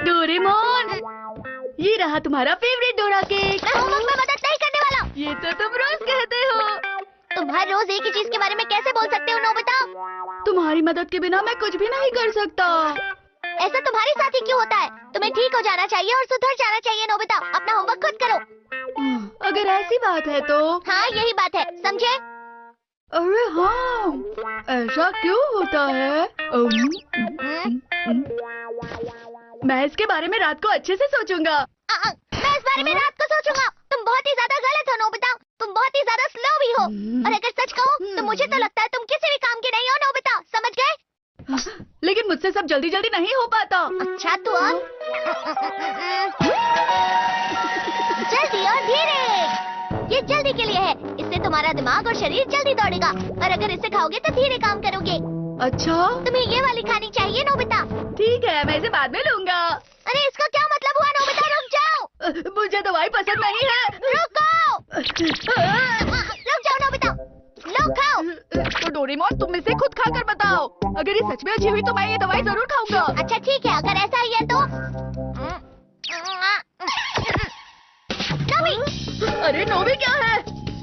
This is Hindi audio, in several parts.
डोरेमोन, ये रहा तुम्हारा फेवरेट डोरा केक। मैं होमवर्क में मदद नहीं करने वाला। ये तो तुम रोज कहते हो। तुम हर रोज एक ही चीज के बारे में कैसे बोल सकते हो नोबिता? तुम्हारी मदद के बिना मैं कुछ भी नहीं कर सकता। ऐसा तुम्हारे साथ ही क्यों होता है? तुम्हें ठीक हो जाना चाहिए और सुधर जाना चाहिए नोबिता। अपना होमवर्क खुद करो। अगर ऐसी बात है तो। हाँ, यही बात है, समझे? अरे हाँ, ऐसा क्यों होता है? मैं इसके बारे में रात को अच्छे से सोचूंगा। मैं इस बारे में रात को सोचूंगा। तुम बहुत ही ज्यादा गलत हो नोबिता। तुम बहुत ही ज्यादा स्लो भी हो। और अगर सच कहूँ तो मुझे तो लगता है तुम किसी भी काम के नहीं हो नोबिता, समझ गए? लेकिन मुझसे सब जल्दी जल्दी नहीं हो पाता। अच्छा तो अब जल्दी और धीरे। ये जल्दी के लिए है। इससे तुम्हारा दिमाग और शरीर जल्दी दौड़ेगा। और अगर इसे खाओगे तो धीरे काम करोगे। अच्छा, तुम्हें ये वाली खानी चाहिए नोबिता। ठीक है, मैं इसे बाद में लूंगा। अरे इसका क्या मतलब हुआ नोबिता? रुक जाओ। मुझे दवाई पसंद नहीं है। रुको। रुक जाओ नोबिता। लो खाओ। तो डोरेमोन, तुम इसे खुद खाकर बताओ। अगर ये सच में अच्छी हुई तो मैं ये दवाई जरूर खाऊंगा। अच्छा ठीक है, अगर ऐसा ही है तो नोबी। अरे नोबी क्या है?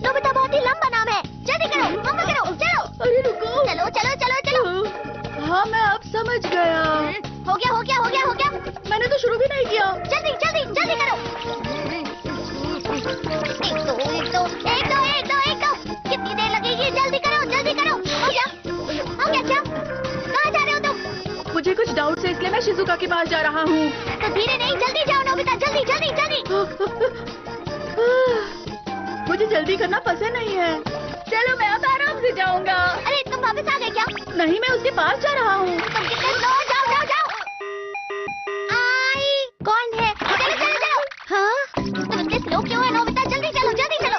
नोबिता बहुत ही लंबा नाम है। जल्दी करो, होमवर्क करो, चलो। अरे रुको। चलो चलो चलो चलो। हाँ, मैं अब समझ गया। हो गया हो गया हो गया हो गया। मैंने तो शुरू भी नहीं किया। जल्दी जल्दी जल्दी करो। एक दो एक दो एक दो एक दो एक दो। कितनी देर लगेगी? जल्दी करो जल्दी करो। हो गया हो गया। क्या? कहाँ जा रहे हो तुम? मुझे कुछ डाउट है, इसलिए मैं शिजुका के पास जा रहा हूँ। तो धीरे नहीं, जल्दी जाओ नोबिता, जल्दी जल्दी जल्दी। मुझे जल्दी करना पसंद नहीं है। चलो, मैं अब आराम से जाऊंगा। अरे तुम वापस आ गए क्या? नहीं, मैं उसके पास जा रहा हूँ। तुम कितने स्लो हो? जाओ जाओ जाओ। आई कौन है? चलो चलो चलो। हाँ, तुम इतने स्लो क्यों है नोबिता? जल्दी चलो जल्दी चलो।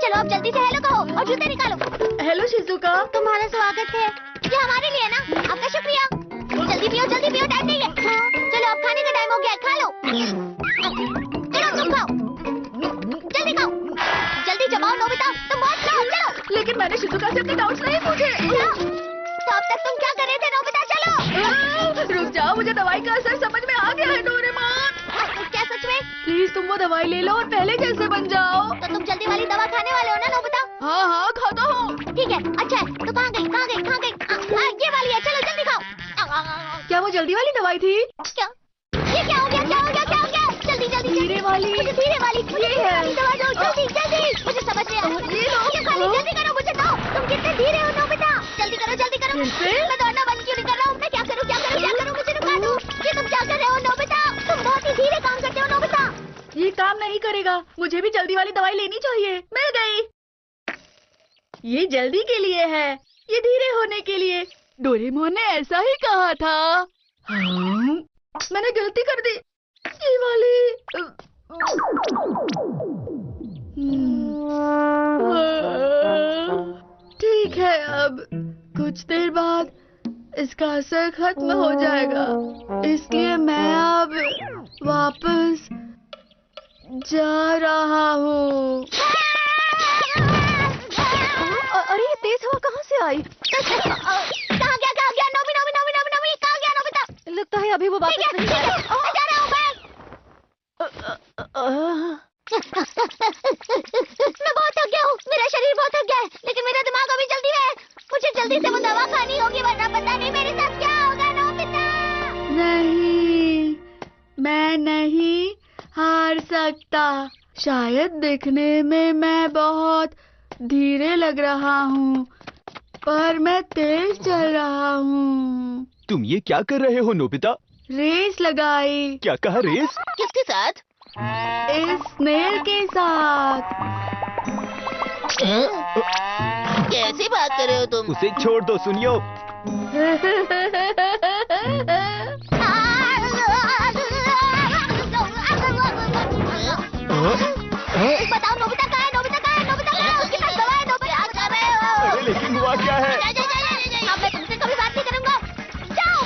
चलो अब जल्दी से हेलो कहो और जूते निकालो। Hello Shizuka. तुम्हारा स्वागत है। ये हमारे लिए ना, आपका शुक्रिया। जल्दी पियो, टाइम नहीं है। चलो अब खाने का टाइम हो गया है, खा लो। चलो तुम खाओ, जल्दी खाओ, जल्दी चबाओ नोबिता, तुम बहुत स्लो हो। चलो। लेकिन मैंने शिजुका से अपने डाउट्स नहीं पूछे। तो अब तक तुम क्या कर रहे थे नोबिता? चलो। रुक जाओ, मुझे दवाई का असर समझ में आ गया है डोरेमोन। क्या सच में? प्लीज तुम वो दवाई ले लो और पहले जैसे बन जाओ। तो तुम जल्दी वाली दवा खाने वाले हो ना नोबिता? हाँ हाँ, खाता हूँ। ठीक है, अच्छा है। तो कहाँ गई? ये वाली है, चलो जल्दी खाओ। क्या वो जल्दी वाली दवाई थी? क्या? ये क्या हो गया? क्या हो गया? क्या हो गया? जल्दी जल्दी धीरे वाली। मुझे धीरे वाली दवा दो, जल्दी जल्दी। मुझे समझ में आ रहा है। ये खाली जल्दी करो, मुझे दो। तुम कितने धीरे हो नोबिता? जल्दी करो जल्दी करो। मैं दौड़ना बंद क्यों नहीं कर रहा हूँ? मैं क्या करूँ? मुझे रुका दो। ये तुम क्या कर रहे हो नोबिता? तुम बहुत ही धीरे काम करते हो नोबिता। ये काम नहीं करेगा। मुझे भी जल्दी वाली दवाई लेनी चाहिए। मिल गई। ये जल्दी के लिए है, ये धीरे होने के लिए। डोरेमोन ने ऐसा ही कहा था। हाँ, मैंने गलती कर दी। ये वाली। ठीक है, अब कुछ देर बाद इसका असर खत्म हो जाएगा, इसलिए मैं अब वापस जा रहा हूँ। अरे ये तेज हवा कहाँ से आई? कहाँ गया नोबी कहाँ गया नोबिता? लगता है अभी वो वापस नहीं आया। मैं जा रहा हूँ मैं बहुत थक गया हूँ। मेरा शरीर बहुत थक गया है, लेकिन मेरा दिमाग अभी जल्दी में है। मुझे जल्दी से वो दवा खानी होगी, वरना पता नहीं मेरे साथ क्या होगा नोबिता। नहीं, मैं नहीं हार सकता। शायद दिखने में मैं बहुत धीरे लग रहा हूँ, पर मैं तेज चल रहा हूँ। तुम ये क्या कर रहे हो नोबिता? रेस लगाई। क्या कहा रेस? किसके साथ? इस स्नेल के साथ। कैसी बात कर रहे हो तुम? उसे छोड़ दो, सुनियो। बताओ नोबिता कहाँ है? उसके पास दवा है नोबिता? क्या कर रहे हो? अरे लेकिन हुआ क्या है? अब मैं तुमसे कभी बात नहीं करूंगा। जाओ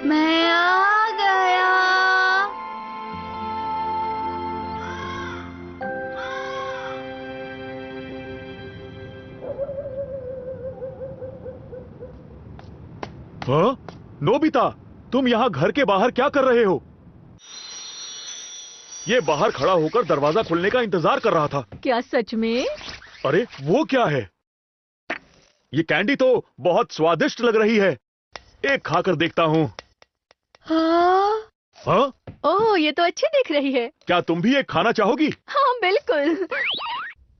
मैं आ गया। हाँ? नोबिता, तुम यहाँ घर के बाहर क्या कर रहे हो? ये बाहर खड़ा होकर दरवाजा खोलने का इंतजार कर रहा था। क्या सच में? अरे वो क्या है? ये कैंडी तो बहुत स्वादिष्ट लग रही है। एक खाकर देखता हूँ। हाँ? हाँ? ओह, ये तो अच्छी दिख रही है। क्या तुम भी एक खाना चाहोगी? हाँ बिल्कुल।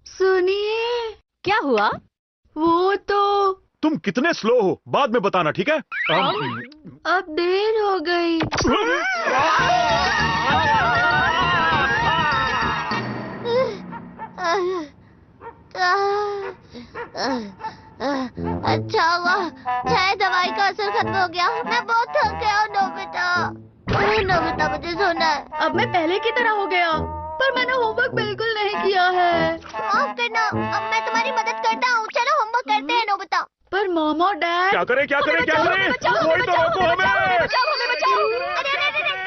सुनिए। क्या हुआ? वो तो तुम कितने स्लो हो, बाद में बताना, ठीक है? अब देर हो गई। अच्छा हुआ, शायद दवाई का असर खत्म हो गया। मैं बहुत थक गया हूँ नोबिता। नोबिता, मुझे सोना है। अब मैं पहले की तरह हो गया, पर मैंने होमवर्क बिल्कुल नहीं किया है। माफ करना, अब मैं तुम्हारी मदद करता हूँ। चलो होमवर्क करते हैं नोबिता। पर मामा, डैड। क्या करें, क्या करें, क्या करें? कोई तो रोको हमें! अरे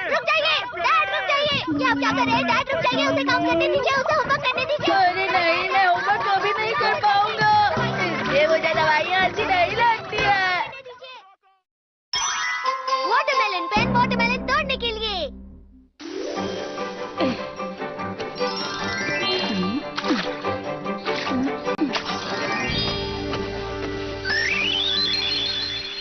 रुक जाइए, डैड रुक जाइए। क्या आप क्या कर रहे हैं? डैड रुक जाइए, उसे काम करने दीजिए, उसे होमवर्क करने दीजिए। अरे नहीं, मैं होमवर्क कभी नहीं कर पाऊंगा। इसलिए मुझे दवाइयाँ अच्छी नहीं लगती है। वाटरमेलन पेन, वाटरमेलन तोड़ने के लिए।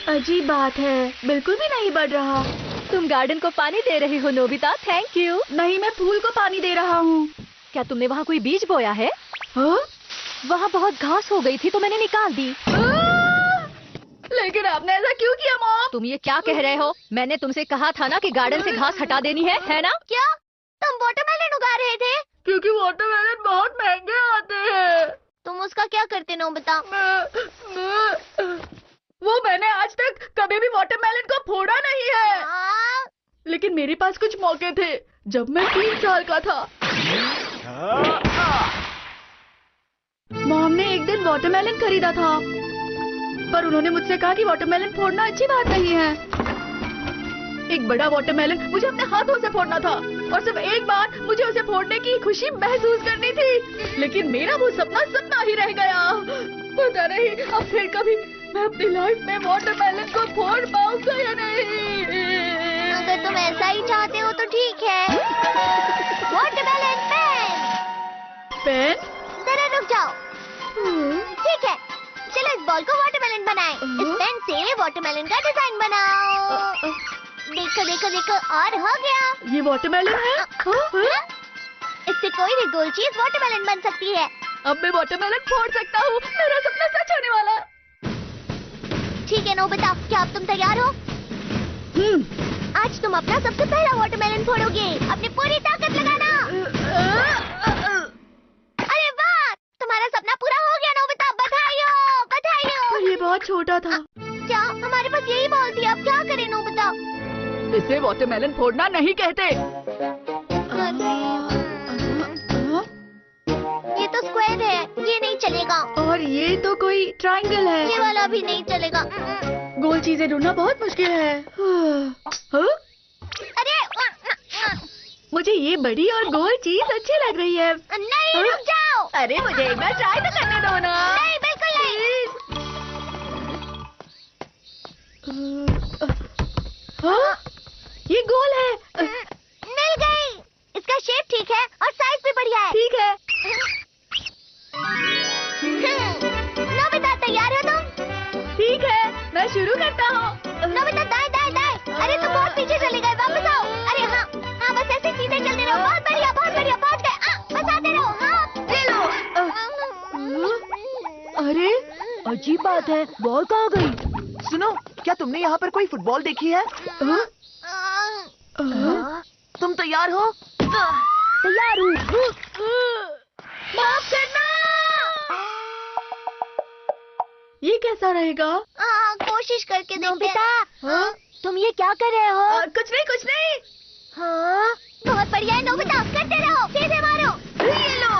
अजीब बात है, बिल्कुल भी नहीं बढ़ रहा। तुम गार्डन को पानी दे रही हो नोबिता, थैंक यू। नहीं, मैं फूल को पानी दे रहा हूँ। क्या तुमने वहाँ कोई बीज बोया है? हाँ? वहाँ बहुत घास हो गई थी तो मैंने निकाल दी। लेकिन आपने ऐसा क्यों किया मॉम? तुम ये क्या कह रहे हो? मैंने तुमसे कहा था ना कि गार्डन से घास हटा देनी है ना? क्या तुम वाटरमेलन उगा रहे थे? क्योंकि वाटरमेलन बहुत महंगे आते हैं। तुम उसका क्या करते नोबिता? वो मैंने आज तक कभी भी वाटरमेलन को फोड़ा नहीं है। लेकिन मेरे पास कुछ मौके थे जब मैं 3 साल का था। मॉम ने एक दिन वाटरमेलन खरीदा था, पर उन्होंने मुझसे कहा कि वाटरमेलन फोड़ना अच्छी बात नहीं है। एक बड़ा वाटरमेलन मुझे अपने हाथों से फोड़ना था और सिर्फ एक बार मुझे उसे फोड़ने की खुशी महसूस करनी थी। लेकिन मेरा वो सपना सपना ही रह गया। पता नहीं अब फिर कभी मैं अपनी लाइफ में वाटरमेलन को फोड़ पाऊंगा या नहीं। अगर तुम ऐसा ही चाहते हो तो ठीक है। Watermelon pen. पेन? जरा रुक जाओ। ठीक है, चलो इस बॉल को वाटरमेलन बनाएं। इस पेन से वाटरमेलन का डिजाइन बनाओ। देखो देखो देखो, और हो गया। ये वाटरमेलन है? इससे कोई भी गोल चीज वाटरमेलन बन सकती है। अब मैं वाटरमेलन फोड़ सकता हूँ। मेरा सपना सच होने वाला है। ठीक है नोबिता, क्या अब तुम तैयार हो? आज तुम अपना सबसे पहला वाटरमेलन फोड़ोगे। अपनी पूरी ताकत लगाना। अरे वाह, तुम्हारा सपना पूरा हो गया नोबिता। बधाई हो, बधाई हो। पर ये बहुत छोटा था। क्या हमारे पास यही बॉल थी? अब क्या करें नोबिता? इसे वाटरमेलन फोड़ना नहीं कहते। ये तो स्क्वायर है, ये नहीं चलेगा। और ये तो कोई ट्रायंगल है। ये वाला भी नहीं चलेगा। गोल चीजें ढूंढना बहुत मुश्किल है। हाँ? अरे मुझे ये बड़ी और गोल चीज अच्छी लग रही है। नहीं, रुक जाओ। अरे मुझे एक बार ट्राई तो करने दो ना। नहीं, बिल्कुल नहीं। हाँ? ये गोल है। मिल गई। इसका शेप ठीक है और साइज भी बढ़िया है। ठीक है। नोबिता, तैयार हो तुम? ठीक है, मैं शुरू करता हूँ। नोबिता, दाएं दाएं दाएं। अरे तुम बहुत पीछे चले गए, वापस आओ। अरे हाँ हाँ, बस ऐसे सीधे चलते रहो। बहुत बढ़िया, बहुत बढ़िया, पहुँच गए। बस आते रहो। हाँ, ले लो। अरे अजीब बात है, बॉल कहाँ गई? सुनो, क्या तुमने यहाँ पर कोई फुटबॉल देखी है? तुम तैयार हो? तैयार हूँ। माफ करना। ये कैसा रहेगा? कोशिश करके देखते हैं। हाँ? तुम ये क्या कर रहे हो? कुछ नहीं, कुछ नहीं। हाँ, बहुत बढ़िया है नोबिता, करते रहो, सीधे मारो। ये लो।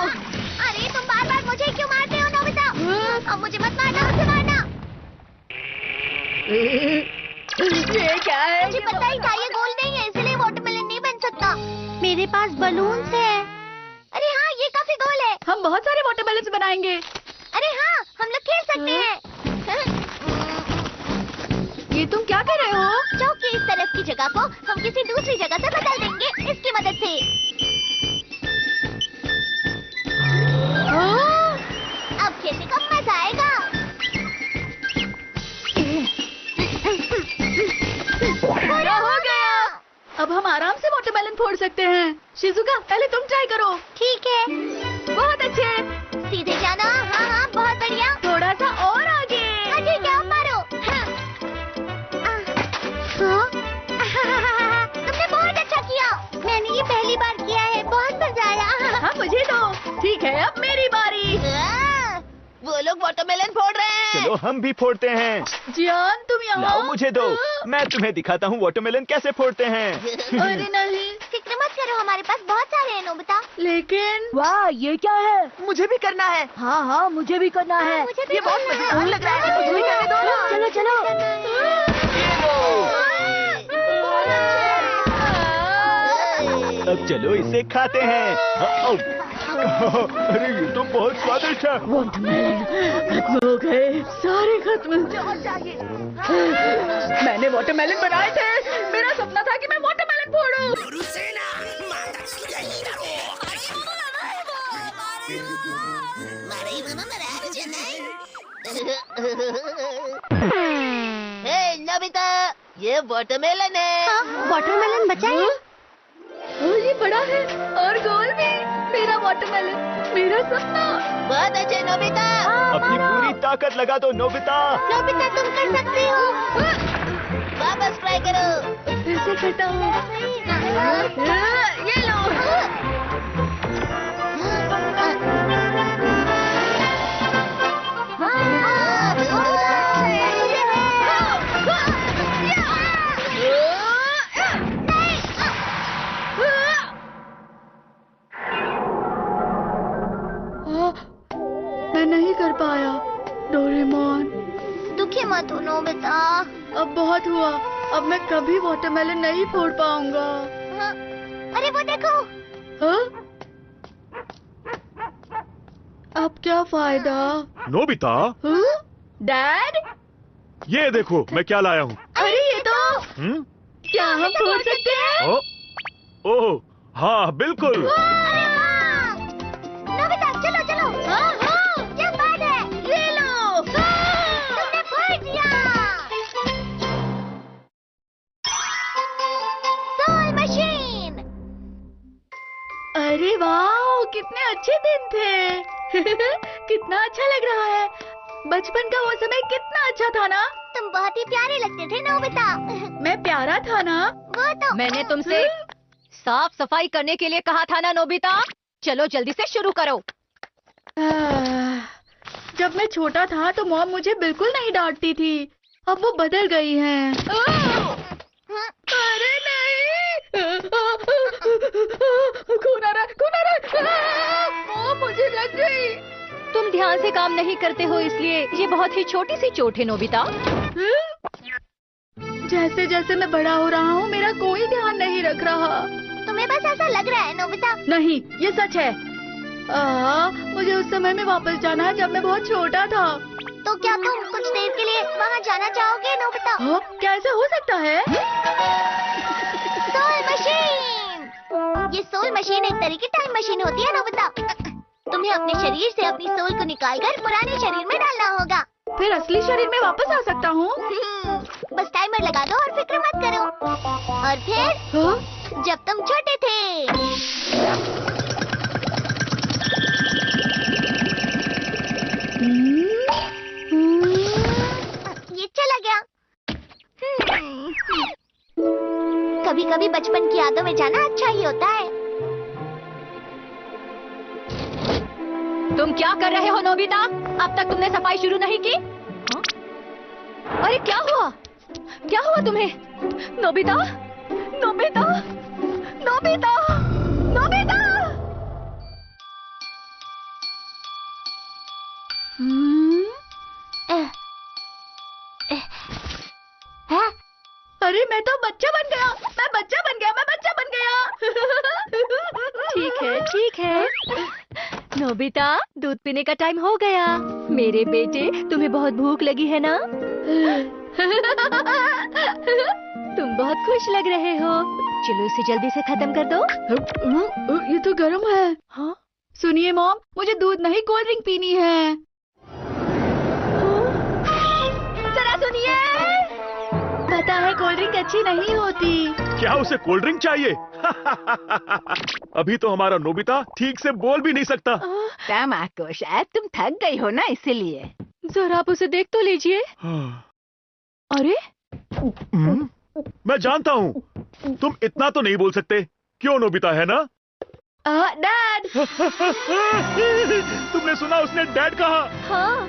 अरे तुम बार बार मुझे क्यों मारते हो नोबिता? अब मुझे मत मारना, मुझे मारना। ये क्या है? मुझे पता ही था ये गोल नहीं है, इसलिए वाटरमेलन नहीं बन सकता। मेरे पास बलून्स है। अरे हाँ, ये काफी गोल है। हम बहुत सारे वाटरमेलन बनाएंगे। अरे हाँ, हम लोग खेल सकते हैं। ये तुम क्या कर रहे हो? चौकी इस तरफ की जगह को हम किसी दूसरी जगह से बदल देंगे इसकी मदद से। हाँ? अब खेलने का मजा आएगा। पूरा हो गया। अब हम आराम से वाटरमेलन फोड़ सकते हैं। शिजुका, पहले तुम ट्राई करो। ठीक है, बहुत अच्छे। सीधे जाना। हाँ हाँ, बहुत बढ़िया। थोड़ा सा और आगे। हाँ, ठीक है, अब मारो। हाँ। तुमने बहुत अच्छा किया। मैंने ये पहली बार किया है, बहुत मजा आया। हाँ, मुझे दो। ठीक है, अब मेरी बारी। वो लोग वाटरमेलन फोड़ रहे हैं। चलो हम भी फोड़ते हैं। जियान, तुम यहाँ। लाओ मुझे दो, मैं तुम्हें दिखाता हूँ वाटरमेलन कैसे फोड़ते हैं। अरे नहीं। फिक्र मत करो, हमारे पास बहुत सारे हैं नोबिता। लेकिन वाह, ये क्या है? मुझे भी करना है। हाँ हाँ, मुझे भी करना है। मुझे भी ये बहुत करना है। मजेदार लग रहा है। मुझे भी करने दो ना। चलो चलो। अब चलो इसे खाते हैं। अरे ये तो बहुत स्वादिष्ट है। वाटरमेलन खत्म हो गए, सारे खत्म। मैंने वाटरमेलन बनाए थे। मेरा सपना था कि मैं वाटरमेलन फोड़ूं। हे नोबिता, ये वाटरमेलन है। वाटरमेलन बचा है। ओह, ये बड़ा है और गोल भी। मेरा वाटरमेलन, मेरा सपना। बहुत अच्छे नोबिता। अपनी पूरी ताकत लगा दो नोबिता। नोबिता, तुम कर सकते हो। वापस ट्राई करो। फिर से करता हूँ। ये लो। मैं नहीं कर पाया। डोरेमोन, दुखी मत हो नोबिता। अब बहुत हुआ। अब मैं कभी वाटरमेलन नहीं फोड़ पाऊंगा। हाँ। अरे वो देखो। हाँ? अब क्या फायदा? नोबिता, हाँ? डैड, ये देखो मैं क्या लाया हूँ। अरे ये तो क्या हम फोड़ सकते हैं? ओह हाँ बिल्कुल। अरे वाह! नोबिता, चलो चलो। हाँ हाँ, क्या बात है? ये लो। तुमने फोड़ दिया। Soul machine. अरे वाह, कितने अच्छे दिन थे। कितना अच्छा लग रहा है। बचपन का वो समय कितना अच्छा था ना। तुम बहुत ही प्यारे लगते थे नोबिता। मैं प्यारा था ना। वो तो मैंने तुमसे साफ सफाई करने के लिए कहा था ना नोबिता। चलो जल्दी से शुरू करो। जब मैं छोटा था तो मॉम मुझे बिल्कुल नहीं डांटती थी। अब वो बदल गई हैं। अरे नहीं, खून आ रहा, खून आ रहा। मॉम, मुझे लग गई। तुम ध्यान से काम नहीं करते हो इसलिए ये बहुत ही छोटी सी चोट है नोबिता। जैसे जैसे मैं बड़ा हो रहा हूँ मेरा कोई ध्यान नहीं रख रहा। तुम्हें बस ऐसा लग रहा है नोबिता। नहीं, ये सच है। मुझे उस समय में वापस जाना है जब मैं बहुत छोटा था। तो क्या तुम कुछ देर के लिए वहाँ जाना चाहोगे नोबिता? क्या ऐसा हो सकता है? Soul machine. ये सोल मशीन एक तरह की टाइम मशीन होती है नोबिता। तुम्हें अपने शरीर से अपनी सोल को निकालकर पुराने शरीर में डालना होगा। फिर असली शरीर में वापस आ सकता हूँ? बस टाइमर लगा दो और फिक्र मत करो। और फिर जब तुम छोटे थे। ये चला गया। कभी कभी बचपन की यादों में जाना अच्छा ही होता है। तुम क्या कर रहे हो नोबिता? अब तक तुमने सफाई शुरू नहीं की? हाँ? अरे क्या हुआ? क्या हुआ तुम्हें? Nobita, Nobita, Nobita, Nobita! अरे मैं तो बच्चा बन गया। मैं बच्चा बन गया। मैं बच्चा बन गया। ठीक है, ठीक है। नोबिता, दूध पीने का टाइम हो गया। मेरे बेटे, तुम्हें बहुत भूख लगी है ना? तुम बहुत खुश लग रहे हो। चलो इसे जल्दी से खत्म कर दो। ये तो गर्म है। हाँ? सुनिए मॉम, मुझे दूध नहीं कोल्ड ड्रिंक पीनी है। जरा सुनिए। पता है कोल्ड ड्रिंक अच्छी नहीं होती। क्या उसे कोल्ड ड्रिंक चाहिए? अभी तो हमारा नोबिता ठीक से बोल भी नहीं सकता। तमाको, शायद तुम थक गई हो ना, इसीलिए। जरा आप उसे देख तो लीजिए। अरे मैं जानता हूँ, तुम इतना तो नहीं बोल सकते। क्यों नोबिता, है ना? डैड। तुमने सुना, उसने डैड कहा। हाँ,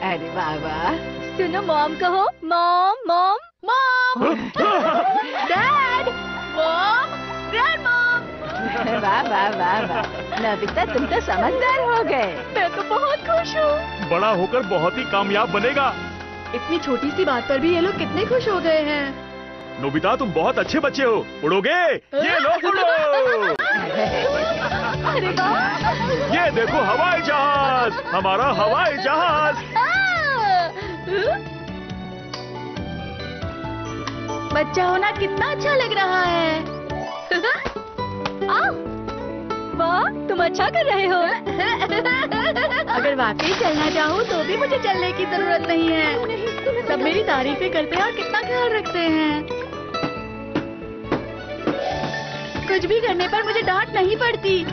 अरे बाबा, सुनो मॉम कहो। Mom mom mom, dad, mom, grand mom. वाह वाह वाह वाह, नोबिता तुम तो समझदार हो गए। मैं तो बहुत खुश हूँ। बड़ा होकर बहुत ही कामयाब बनेगा। इतनी छोटी सी बात पर भी ये लोग कितने खुश हो गए हैं। नोबिता, तुम बहुत अच्छे बच्चे हो। उड़ोगे? ये लो उड़ो। अरे वाह। ये देखो हवाई जहाज, हमारा हवाई जहाज। बच्चा होना कितना अच्छा लग रहा है। वाह, तुम अच्छा कर रहे हो। अगर वाकई चलना चाहूँ तो भी मुझे चलने की जरूरत नहीं है। सब मेरी तारीफें करते हैं और कितना ख्याल रखते हैं। कुछ भी करने पर मुझे डांट नहीं पड़ती।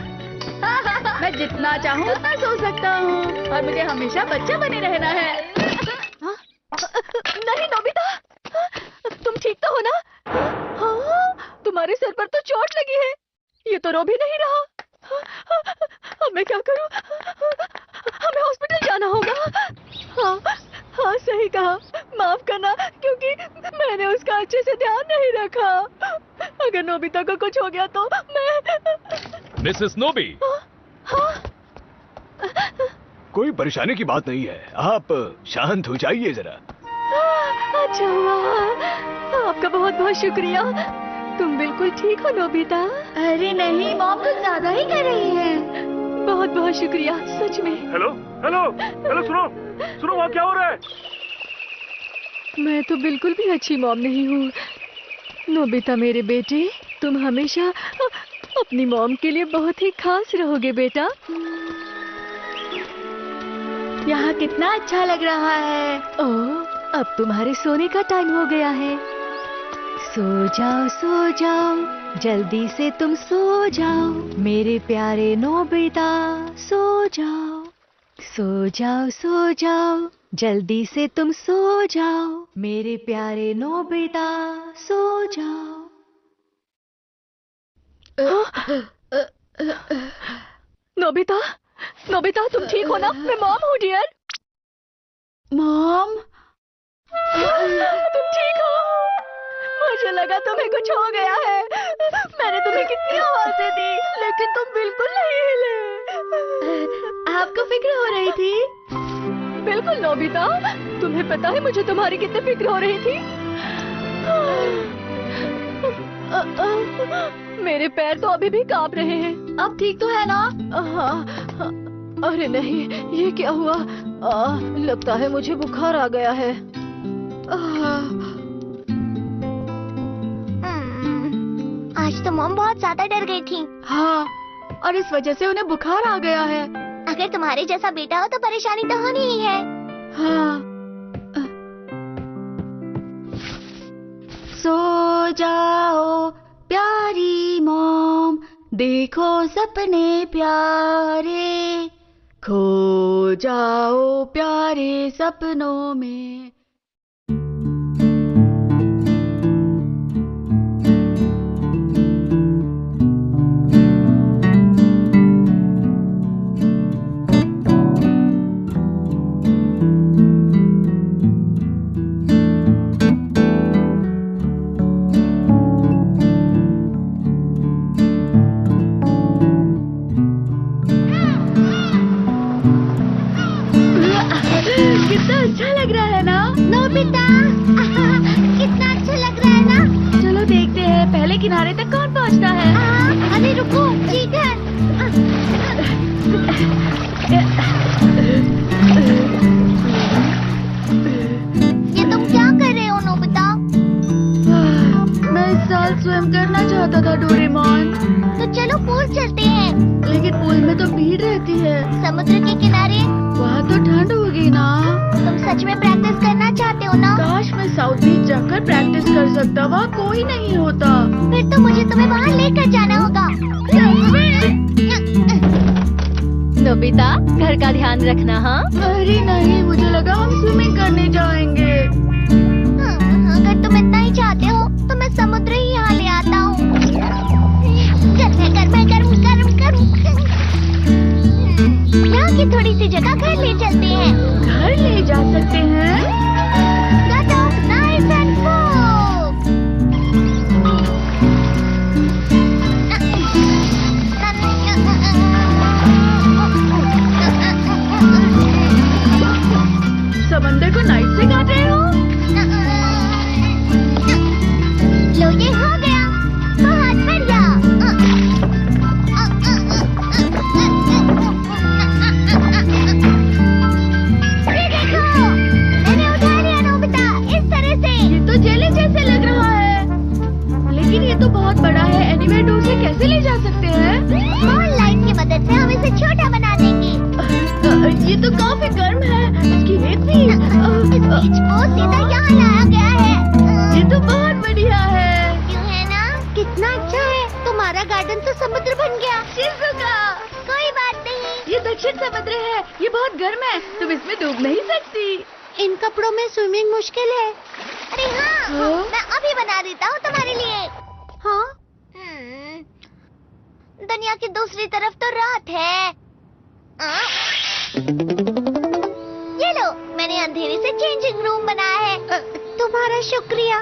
मैं जितना चाहूँ उतना सो सकता हूँ और मुझे हमेशा बच्चा बने रहना है। नहीं नोबिता, तुम ठीक तो हो ना? हाँ, तुम्हारे सर पर तो चोट लगी है। ये तो रो भी नहीं रहा। अब मैं क्या करूं? हमें हॉस्पिटल जाना होगा। हाँ हाँ, सही कहा। माफ करना, क्योंकि मैंने उसका अच्छे से ध्यान नहीं रखा। अगर नोबिता को कुछ हो गया तो मैं। मिसेस नोबी, हाँ? कोई परेशानी की बात नहीं है, आप शांत हो जाइए जरा। अच्छा हुआ, आपका बहुत बहुत शुक्रिया। तुम बिल्कुल ठीक हो नोबिता। अरे नहीं मॉम, कुछ ज्यादा ही कर रही है। बहुत बहुत शुक्रिया, सच में। हेलो हेलो हेलो, सुनो सुनो, वहाँ क्या हो रहा है? मैं तो बिल्कुल भी अच्छी मॉम नहीं हूँ। नोबिता मेरे बेटे, तुम हमेशा अपनी मॉम के लिए बहुत ही खास रहोगे बेटा। यहाँ कितना अच्छा लग रहा है। ओह, अब तुम्हारे सोने का टाइम हो गया है। सो जाओ, जल्दी से तुम सो जाओ मेरे प्यारे नोबिता। सो जाओ, जल्दी से तुम सो जाओ मेरे प्यारे नोबिता। सो जाओ। नोबिता, नोबिता तुम ठीक हो ना? मैं मॉम हूँ डियर। मॉम, तुम ठीक हो? मुझे लगा तुम्हें कुछ हो गया है। मैंने तुम्हें कितनी आवाजें दी, लेकिन तुम बिल्कुल नहीं हिले। आपको फिक्र हो रही थी? बिल्कुल नोबिता, तुम्हें पता है मुझे तुम्हारी कितनी फिक्र हो रही थी। मेरे पैर तो अभी भी कांप रहे हैं। अब ठीक तो है ना? हाँ, अरे नहीं, ये क्या हुआ? लगता है मुझे बुखार आ गया है। आज तो मॉम बहुत ज्यादा डर गई थी। हाँ, और इस वजह से उन्हें बुखार आ गया है। अगर तुम्हारे जैसा बेटा हो तो परेशानी तो होनी ही है। हाँ। सो जाओ प्यारी मॉम, देखो सपने प्यारे, खो जाओ प्यारे सपनों में। कितना अच्छा लग रहा है ना नोबिता, कितना अच्छा लग रहा है ना। चलो देखते हैं पहले किनारे तक कौन पहुंचता है। अरे रुको, ठीक है। ये तुम क्या कर रहे हो? आराम करना चाहता था डोरेमोन, तो चलो पूल चलते हैं। लेकिन पूल में तो भीड़ रहती है। समुद्र के किनारे। वहाँ तो ठंड होगी ना। तुम सच में प्रैक्टिस करना चाहते हो ना? काश मैं साउथ बीच जाकर प्रैक्टिस कर सकता, वहाँ कोई नहीं होता। फिर तो मुझे तुम्हें वहाँ लेकर जाना होगा। नोबिता, घर का ध्यान रखना। हाँ, अरे नहीं, मुझे लगा हम स्विमिंग करने जाएंगे। अगर तुम इतना ही चाहते हो तो मैं समुद्र ही यहाँ ले आता हूँ। यहाँ की थोड़ी सी जगह घर ले चलते हैं। घर ले जा सकते हैं? Nice and cool. समंदर को नाइफ से काट रहे हो? लो ये हो गया। बहुत बढ़िया। ये देखो, मैंने उठा लिया नोबिता, इस तरह से। ये तो जेली जैसे लग रहा है। लेकिन ये तो बहुत बड़ा है, एनीवे डोर से कैसे ले जा सकते हैं? बॉल लाइन की मदद से हम इसे छोटा बना देंगे। ये तो काफी गर्म है। इसकी रेत भी। इस बीच को सीधा यहाँ लाया गया है। ये तो बहुत बढ़िया है। क्यों है ना? कितना अच्छा है। तुम्हारा गार्डन तो समुद्र बन गया। शिज़ुका, कोई बात नहीं। ये दक्षिण समुद्र है। ये बहुत गर्म है, तुम इसमें डूब नहीं सकती। इन कपड़ों में स्विमिंग मुश्किल है। अरे हाँ, हाँ? मैं अभी बना देता हूँ तुम्हारे लिए। हाँ? दुनिया की दूसरी तरफ तो रात है। ये लो, मैंने अंधेरे से चेंजिंग रूम बनाया है। तुम्हारा शुक्रिया।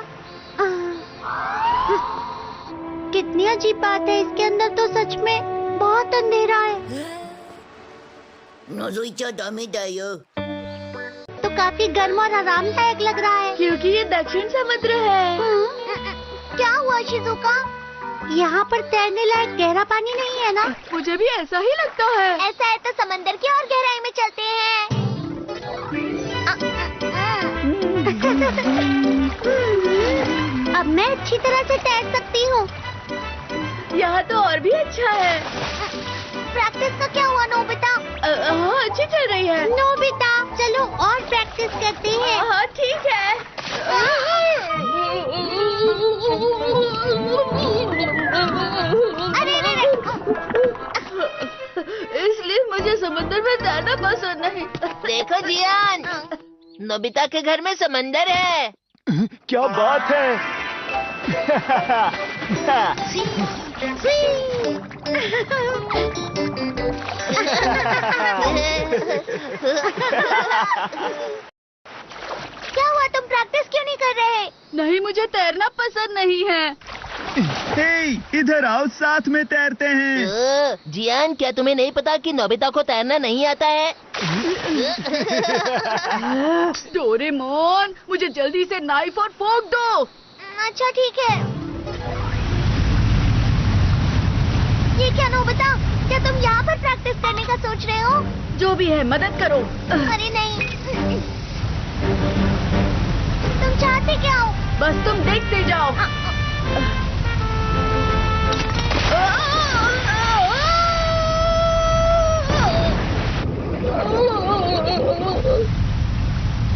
कितनी अजीब बात है, इसके अंदर तो सच में बहुत अंधेरा है। तो काफी गर्म और आरामदायक लग रहा है। क्योंकि ये दक्षिण समुद्र है। क्या हुआ शिज़ुका? यहाँ पर तैरने लायक गहरा पानी नहीं है ना? मुझे भी ऐसा ही लगता है। ऐसा है तो समंदर की और गहराई में चलते हैं। अब मैं अच्छी तरह से तैर सकती हूँ। यहाँ तो और भी अच्छा है। प्रैक्टिस का क्या हुआ नोबिता? हाँ, अच्छी चल रही है। नोबिता, चलो और प्रैक्टिस करते हैं। हाँ, ठीक है। अरे इसलिए मुझे समुद्र में तैरना पसंद नहीं। देखो जियान, नोबिता के घर में समंदर है। क्या बात है? क्या हुआ, तुम प्रैक्टिस क्यों नहीं कर रहे? नहीं, मुझे तैरना पसंद नहीं है। हे, इधर आओ, साथ में तैरते हैं। जियान, क्या तुम्हें नहीं पता कि नोबिता को तैरना नहीं आता है? डोरेमोन, मुझे जल्दी से नाइफ और फोर्क दो। अच्छा ठीक है। ये क्या नोबिता, क्या तुम यहाँ पर प्रैक्टिस करने का सोच रहे हो? जो भी है, मदद करो। अरे नहीं। तुम चाहते क्या हो? बस तुम देखते जाओ।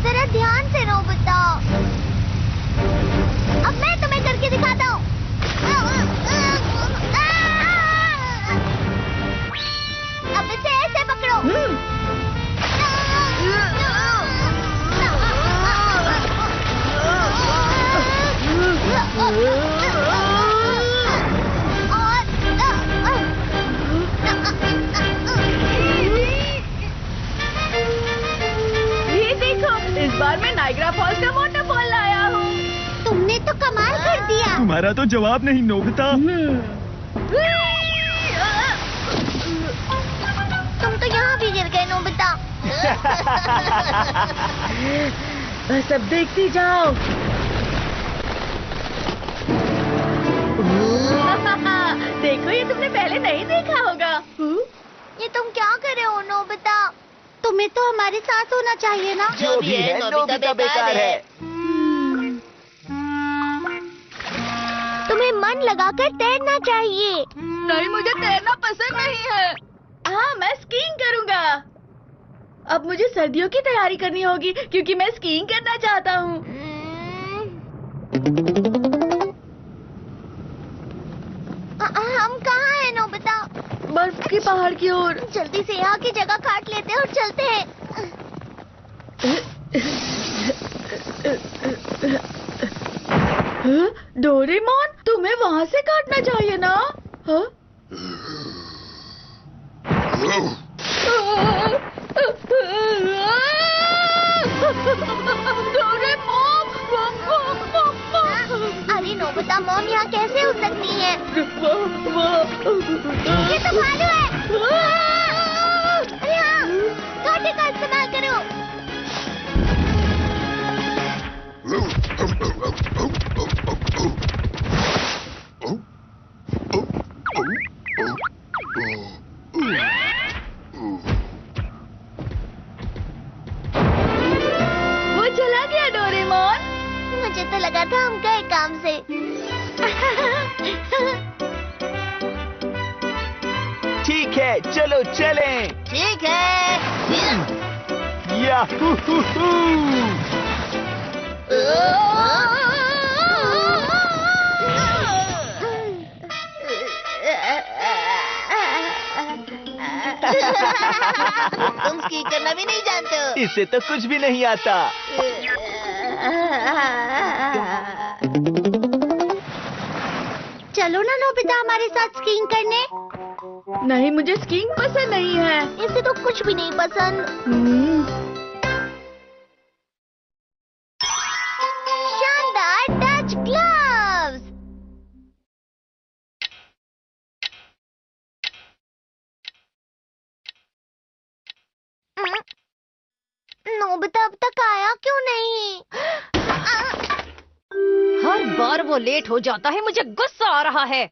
जरा ध्यान से नोबिता। अब मैं तुम्हें करके दिखाता हूँ। अब इसे ऐसे पकड़ो। ये देखो, इस बार मैं नाइग्रा फॉल्स का वाटरफॉल लाया हूँ। तुमने तो कमाल कर दिया। तुम्हारा तो जवाब नहीं नोबिता। तुम तो यहाँ भी गिर गए नोबिता। बस अब देखती जाओ। देखो, ये तुमने पहले नहीं देखा होगा। ये तुम क्या कर रहे हो नोबिता? तुम्हें तो हमारे साथ होना चाहिए ना। जो भी है, नोबिता बेकार है। तुम्हें तुम्हें मन लगाकर तैरना चाहिए। नहीं, मुझे तैरना पसंद नहीं है। हाँ, मैं स्कीइंग करूँगा। अब मुझे सर्दियों की तैयारी करनी होगी क्योंकि मैं स्कीइंग करना चाहता हूँ। हम कहाँ हैं नोबिता? बर्फ के पहाड़ की ओर। जल्दी से यहाँ की जगह काट लेते हैं और चलते हैं। डोरेमोन, तुम्हें वहाँ से काटना चाहिए ना? हाँ? अरे नोबिता, मॉम यहाँ कैसे हो सकती है? ये तो भालू है। अरे हाँ, कांटे का इस्तेमाल करो। वो चला गया डोरेमोन। मुझे तो लगा था हम गए काम से। ठीक है, चलो चलें। ठीक है। याहू हू हू। तुम स्की करना भी नहीं जानते हो। इसे तो कुछ भी नहीं आता। चलो ना नोबिता हमारे साथ स्कीइंग करने। नहीं, मुझे स्कीइंग पसंद नहीं है। इसे तो कुछ भी नहीं पसंद। शानदार टच ग्लव्स। नोबिता अब तक आया क्यों नहीं? हर बार वो लेट हो जाता है, मुझे गुस्सा आ रहा है।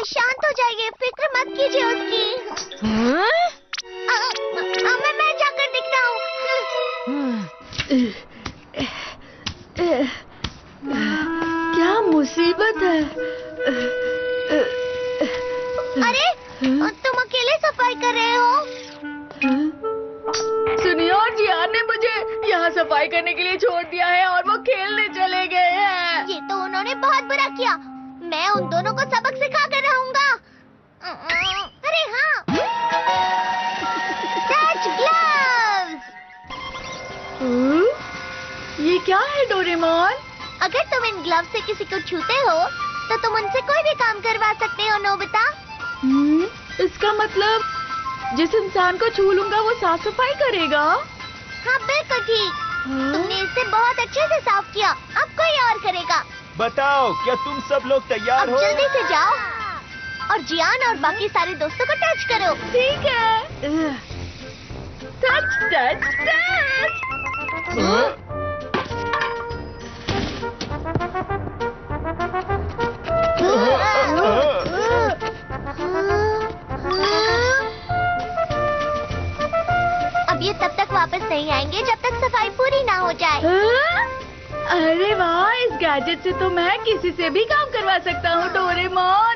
शांत हो जाइए, फिक्र मत कीजिए उसकी। मैं जाकर दिखता हूँ। क्या मुसीबत है। अरे तुम अकेले सफाई कर रहे हो? सुनिए, और जियान ने मुझे यहाँ सफाई करने के लिए छोड़ दिया है और वो खेलने चले गए हैं। ये तो उन्होंने बहुत बुरा किया। मैं उन दोनों को सबक सिखा कर रहूंगा। अरे हाँ, टच ग्लव्स। ये क्या है डोरेमोन? अगर तुम इन ग्लव्स से किसी को छूते हो तो तुम उनसे कोई भी काम करवा सकते हो नोबिता। इसका मतलब जिस इंसान को छू लूंगा वो साफ सफाई करेगा? हाँ बिल्कुल ठीक। तुमने इसे बहुत अच्छे से साफ किया। अब कोई और करेगा। बताओ, क्या तुम सब लोग तैयार अब हो? जल्दी से जाओ और जियान और बाकी सारे दोस्तों को टच करो। ठीक है। Touch touch touch. अब ये तब तक वापस नहीं आएंगे जब तक सफाई पूरी ना हो जाए। अरे वाह, इस गैजेट से तो मैं किसी से भी काम करवा सकता हूँ डोरेमोन।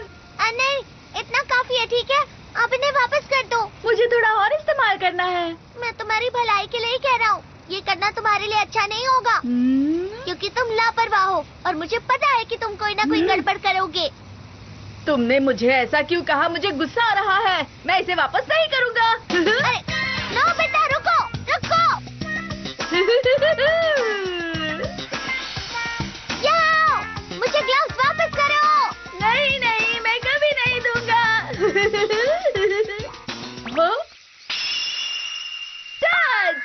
नहीं, इतना काफी है। ठीक है, आप इन्हें वापस कर दो। मुझे थोड़ा और इस्तेमाल करना है। मैं तुम्हारी भलाई के लिए ही कह रहा हूँ। ये करना तुम्हारे लिए अच्छा नहीं होगा क्योंकि तुम लापरवाह हो और मुझे पता है कि तुम कोई ना कोई गड़बड़ करोगे। तुमने मुझे ऐसा क्यों कहा? मुझे गुस्सा आ रहा है। मैं इसे वापस नहीं करूँगा। अरे नो बेटा, रुको रुको। यहाँ, मुझे ग्लव्स वापस करो। नहीं नहीं, मैं कभी नहीं दूंगा। टच।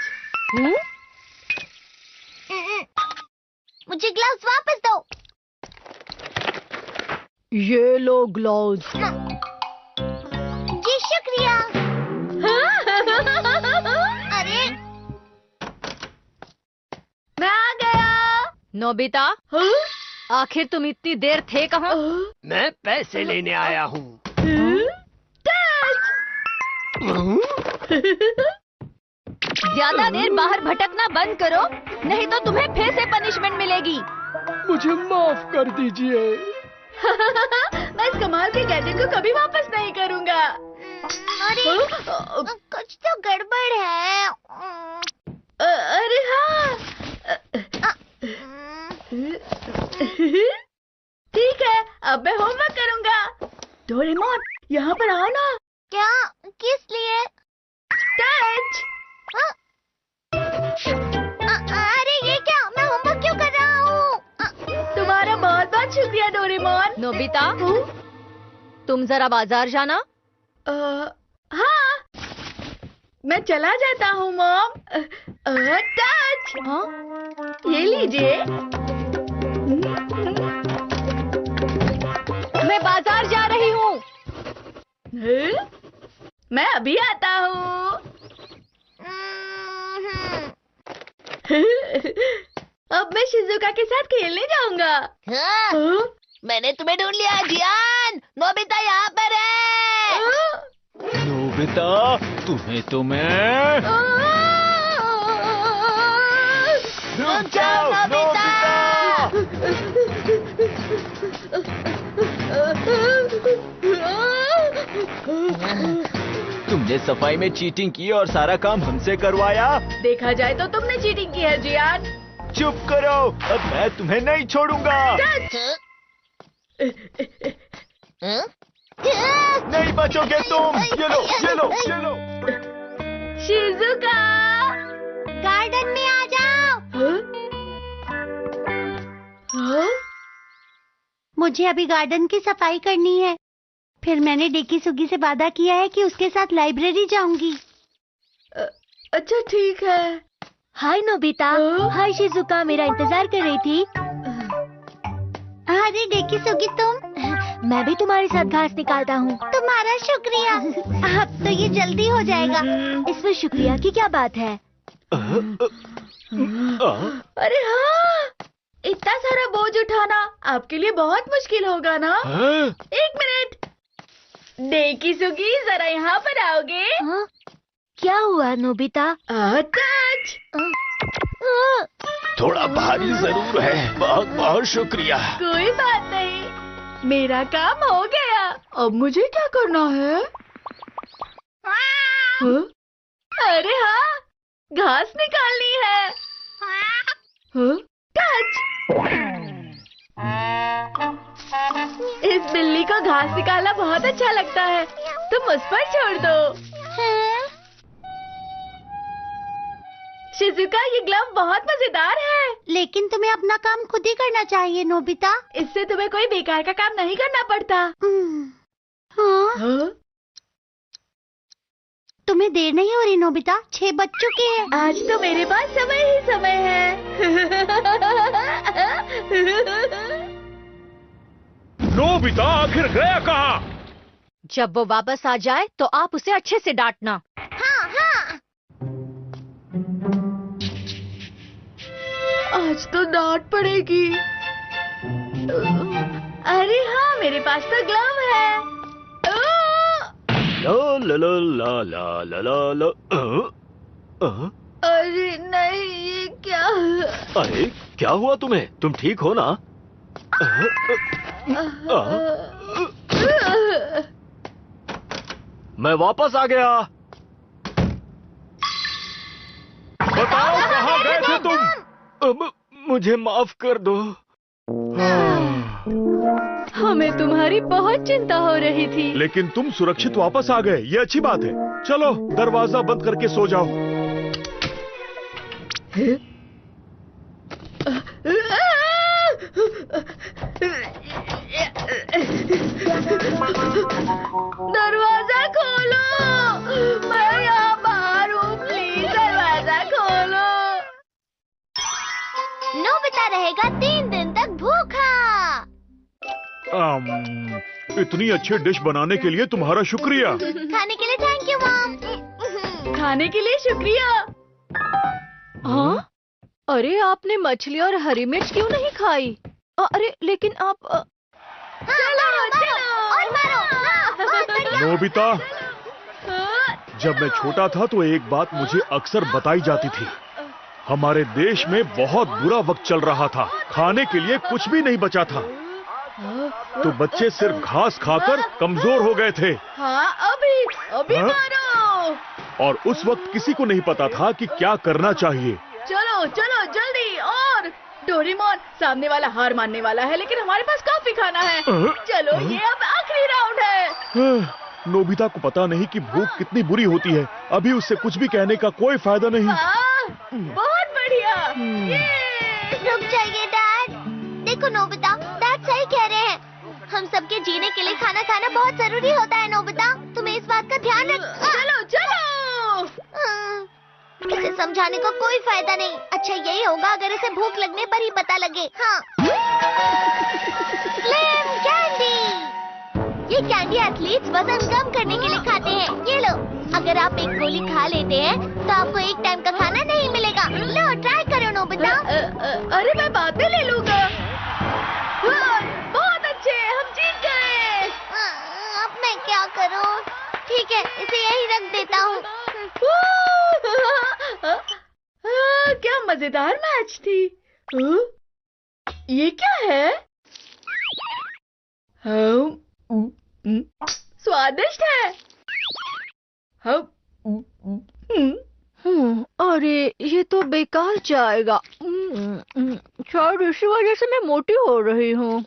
मुझे ग्लव्स वापस दो। ये लो ग्लव्स। जी शुक्रिया। अरे मैं आ गया। नोबिता, आखिर तुम इतनी देर थे कहाँ? मैं पैसे लेने आया हूँ। ज्यादा देर बाहर भटकना बंद करो, नहीं तो तुम्हें फिर से पनिशमेंट मिलेगी। मुझे माफ कर दीजिए। मैं इस कमाल के गैजेट को कभी वापस नहीं करूंगा। अरे कुछ तो गड़बड़ है। अरे हाँ, ठीक है, अब मैं होमवर्क करूंगा। डोरेमोन, यहाँ पर आओ ना। क्या? किस लिए? टच। अरे ये क्या? मैं होमवर्क क्यों कर रहा हूँ? तुम्हारा बहुत बहुत शुक्रिया डोरेमोन। नोबिता, तुम जरा बाजार जाना। हाँ, मैं चला जाता हूँ मॉम। टच। हाँ? ये लीजिए। मैं बाजार जा रही हूँ। मैं अभी आता हूँ। अब मैं शिजुका के साथ खेलने जाऊंगा। हाँ, मैंने तुम्हें ढूंढ लिया जियान। नोबिता यहाँ पर है। नोबिता, तुम्हें तो मैं रुक जाओ नोबिता। तुमने सफाई में चीटिंग की और सारा काम हमसे करवाया। देखा जाए तो तुमने चीटिंग की है जियान। चुप करो, अब मैं तुम्हें नहीं छोड़ूंगा। नहीं बचोगे तुम। ये लो, ये लो, ये लो। शिजुका, गार्डन में आ जाओ। मुझे अभी गार्डन की सफाई करनी है। फिर मैंने डेकी सुगी से वादा किया है कि उसके साथ लाइब्रेरी जाऊंगी। अच्छा ठीक है। हाय नोबिता। हाय शिजुका, मेरा इंतजार कर रही थी। अरे डेकी सुगी, तुम? मैं भी तुम्हारे साथ घास निकालता हूँ। तुम्हारा शुक्रिया। अब तो ये जल्दी हो जाएगा। इसमें शुक्रिया की क्या बात है? अरे हाँ, इतना सारा बोझ उठाना आपके लिए बहुत मुश्किल होगा ना? एक मिनट, डेकी सुगी, जरा यहाँ पर आओगे? क्या हुआ नोबिता? टच। थोड़ा भारी जरूर है। बहुत बहुत शुक्रिया। कोई बात नहीं, मेरा काम हो गया। अब मुझे क्या करना है? अरे हाँ, घास निकालनी है। टच। इस बिल्ली को घास निकालना बहुत अच्छा लगता है। तुम उस पर छोड़ दो। शिजुका, ये ग्लव बहुत मजेदार है। लेकिन तुम्हें अपना काम खुद ही करना चाहिए नोबिता। इससे तुम्हें कोई बेकार का काम नहीं करना पड़ता। हाँ? तुम्हें देर नहीं हो रही नोबिता? 6 बज चुके हैं। आज तो मेरे पास समय ही समय है। नोबिता आखिर गया कहाँ? जब वो वापस आ जाए तो आप उसे अच्छे से डांटना। हाँ हाँ। आज तो डांट पड़ेगी। अरे हाँ, मेरे पास तो ग्लव है। ला ला ला ला ला ला ला। अरे नहीं, ये क्या? अरे क्या हुआ तुम्हें? तुम ठीक हो ना? मैं वापस आ गया। बताओ कहाँ गए थे तुम? अब मुझे माफ कर दो। हमें तुम्हारी बहुत चिंता हो रही थी। लेकिन तुम सुरक्षित वापस आ गए, ये अच्छी बात है। चलो दरवाजा बंद करके सो जाओ। दरवाजा खोलो, मैं यहाँ बाहर हूँ, प्लीज दरवाजा खोलो। नोबिता रहेगा 3 दिन तक भूखा। इतनी अच्छी डिश बनाने के लिए तुम्हारा शुक्रिया। खाने के लिए थैंक यू मॉम। खाने के लिए शुक्रिया। हाँ? अरे आपने मछली और हरी मिर्च क्यों नहीं खाई? अरे लेकिन आप चलो और मारो। नोबिता, जब मैं छोटा था तो एक बात मुझे अक्सर बताई जाती थी। हमारे देश में बहुत बुरा वक्त चल रहा था, खाने के लिए कुछ भी नहीं बचा था। तो बच्चे सिर्फ घास खाकर कमजोर हो गए थे। हाँ, अभी हाँ? मारो। और उस वक्त किसी को नहीं पता था कि क्या करना चाहिए। चलो चलो जल्दी। और डोरेमोन, सामने वाला हार मानने वाला है, लेकिन हमारे पास काफी खाना है। चलो, ये अब आखिरी राउंड है। नोबिता को पता नहीं कि भूख कितनी बुरी होती है। अभी उससे कुछ भी कहने का कोई फायदा नहीं। बहुत बढ़िया। रुक जाइए डैड। देखो नोबिता, डैड सही कह रहे हैं। हम सबके जीने के लिए खाना खाना बहुत जरूरी होता है नोबिता। तुम्हें इस बात का ध्यान रख। चलो चलो। इसे समझाने का कोई फायदा नहीं। अच्छा यही होगा अगर इसे भूख लगने पर ही पता लगे। हाँ, स्लिम कैंडी। ये कैंडी एथलीट्स वजन कम करने के लिए खाते हैं। ये लो, अगर आप एक गोली खा लेते हैं तो आपको एक टाइम का खाना नहीं मिलेगा। लो, ट्राई करो नोबिता। अरे मैं बाद में ले लूंगा। बहुत अच्छे, हम जीत गए। अब मैं क्या करूं? ठीक है, इसे यही रख देता हूँ। क्या मजेदार मैच थी। ये क्या है? स्वादिष्ट है। अरे ये तो बेकार जाएगा। शायद इसी वजह से मैं मोटी हो रही हूँ।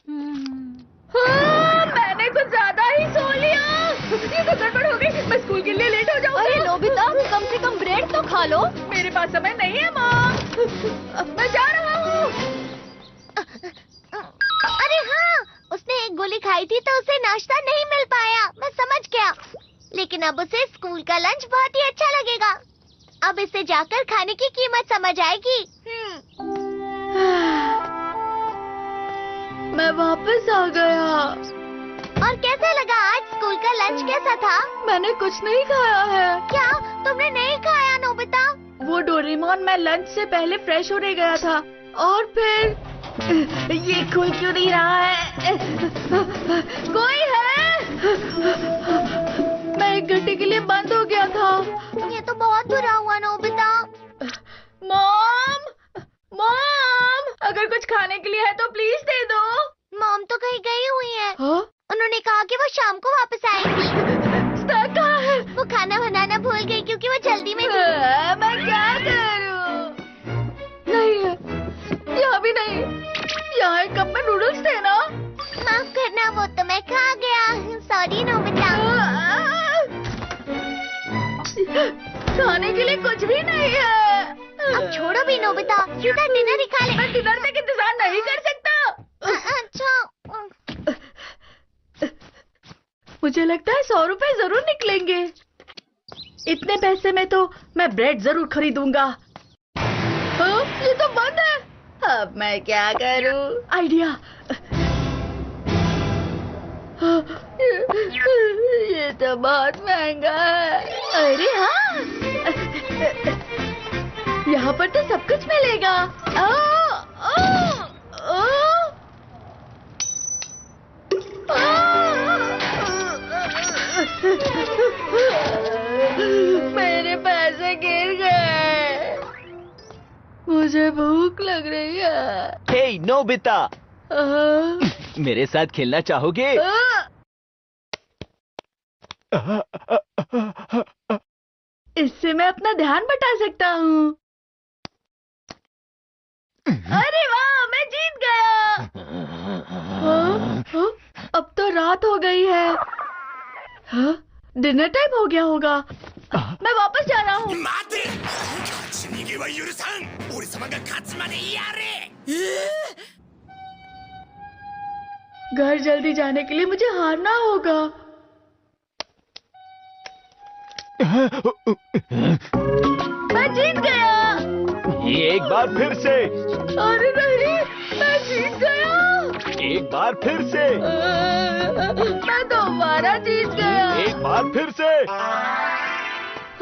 मैंने कुछ ज्यादा ही सो लिया। ये तो गड़बड़ हो गई। मैं स्कूल के लिए लेट हो जाऊंगी। अरे नोबिता, कम से कम ब्रेड तो खा लो। मेरे पास समय नहीं है माँ। अब मैं जा रहा हूँ। अरे हाँ, उसने एक गोली खाई थी तो उसे नाश्ता नहीं मिल पाया। मैं समझ गया, लेकिन अब उसे स्कूल का लंच बहुत ही अच्छा लगेगा। अब इसे जाकर खाने की कीमत समझ आएगी। मैं वापस आ गया। और कैसा लगा आज स्कूल का लंच? कैसा था? मैंने कुछ नहीं खाया है। क्या तुमने नहीं खाया नोबिता? वो डोरेमोन, मैं लंच से पहले फ्रेश होने गया था और फिर ये खुल क्यों नहीं रहा है? कोई है? मैं एक घंटे के लिए बंद हो गया था। ये तो बहुत बुरा हुआ नोबिता। मॉम, मॉम, अगर कुछ खाने के लिए है तो प्लीज दे दो। मॉम तो कहीं गई हुई है। हाँ? उन्होंने कहा कि वो शाम को वापस आएंगी। स्टार कहाँ है? वो खाना बनाना भूल गई क्योंकि वो जल्दी में थी। मैं क्या करूं? नहीं है, यहाँ भी नहीं। यहाँ एक कप में नूडल्स थे ना? माफ करना, वो तो मैं खा गया। Sorry Nobita. खाने के लिए कुछ भी नहीं है। अब छोड़ो भी नोबिता, सीधा डिनर ही खा ले। मैं डिनर तक इंतजार नहीं कर सकता। अच्छा, मुझे लगता है 100 रुपए जरूर निकलेंगे। इतने पैसे में तो मैं ब्रेड जरूर खरीदूंगा। ये तो बंद है। अब मैं क्या करूं? आइडिया। ये तो बहुत महंगा है। अरे हाँ, यहाँ पर तो सब कुछ मिलेगा। मेरे पैसे गिर गए। मुझे भूख लग रही है। हे नोबिता, मेरे साथ खेलना चाहोगे? इससे मैं अपना ध्यान बटा सकता हूँ। अरे वाह, मैं जीत गया। अब तो रात हो गई है। डिनर टाइम हो गया होगा। मैं वापस जा रहा हूँ। घर जल्दी जाने के लिए मुझे हारना होगा। मैं जीत गया। ये एक बार फिर से। अरे नहीं, मैं जीत गया। एक बार फिर से। मैं दोबारा जीत गया। एक बार फिर से।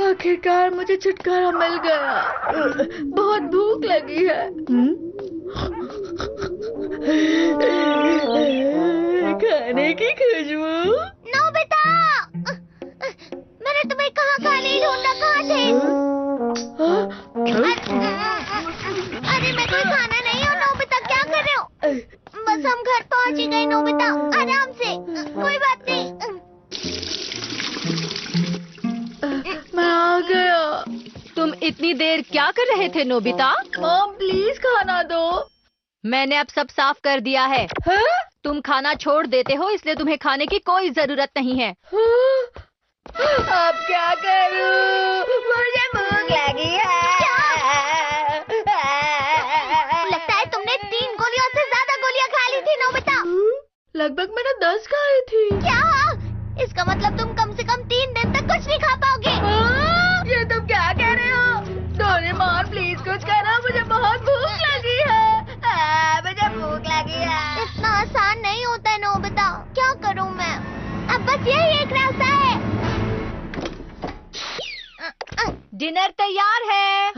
आखिरकार मुझे छुटकारा मिल गया। बहुत भूख लगी है। खाने की खुशबू। नोबिता, मैंने तुम्हें कहाँ खाने ढूंढा, कहाँ थे? अरे मैं कोई खाना नहीं हूँ नोबिता, क्या कर रहे हो? बस हम घर पहुँच ही गए नोबिता। इतनी देर क्या कर रहे थे नोबिता? मॉम प्लीज खाना दो। मैंने अब सब साफ कर दिया है। हाँ? तुम खाना छोड़ देते हो इसलिए तुम्हें खाने की कोई जरूरत नहीं है। अब क्या करूं? मुझे भूख लगी है। लगता है तुमने 3 गोलियों से ज्यादा गोलियां खा ली थी नोबिता। लगभग मैंने 10 खाई थी। क्या? इसका मतलब तुम कम से कम 3 दिन तक कुछ नहीं खा पाओगे। ये तुम क्या कह रहे हो? डोरेमोन प्लीज कुछ करो, मुझे बहुत भूख लगी है। मुझे भूख लगी है। इतना आसान नहीं होता है नोबिता। क्या करूं मैं? अब बस यही एक रास्ता है। डिनर तैयार है।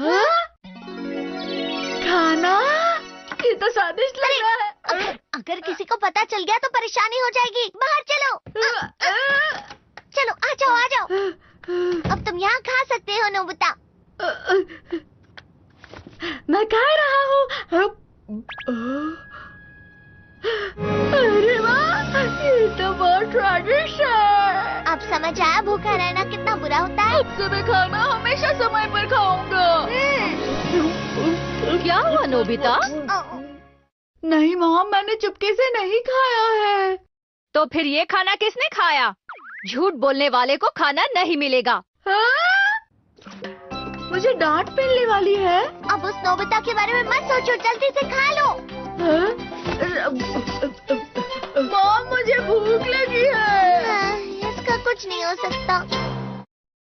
खाना? ये तो स्वादिष्ट लग रहा है। अगर किसी को पता चल गया तो परेशानी हो जाएगी। बाहर चलो। चलो आ जाओ आ जाओ। अब तुम यहाँ खा सकते हो नोबिता। मैं खा रहा हूँ। अरे वाह, ये तो बहुत स्वादिष्ट है। अब समझ आया भूखा रहना कितना बुरा होता है। अब से मैं खाना हमेशा समय पर खाऊंगा। क्या हुआ नोबिता? नहीं मॉम, मैंने चुपके से नहीं खाया है। तो फिर ये खाना किसने खाया? झूठ बोलने वाले को खाना नहीं मिलेगा। मुझे डांट मिलने वाली है। अब उस नोबिता के बारे में मत सोचो, जल्दी से खा लो। मॉम मुझे भूख लगी है। इसका कुछ नहीं हो सकता।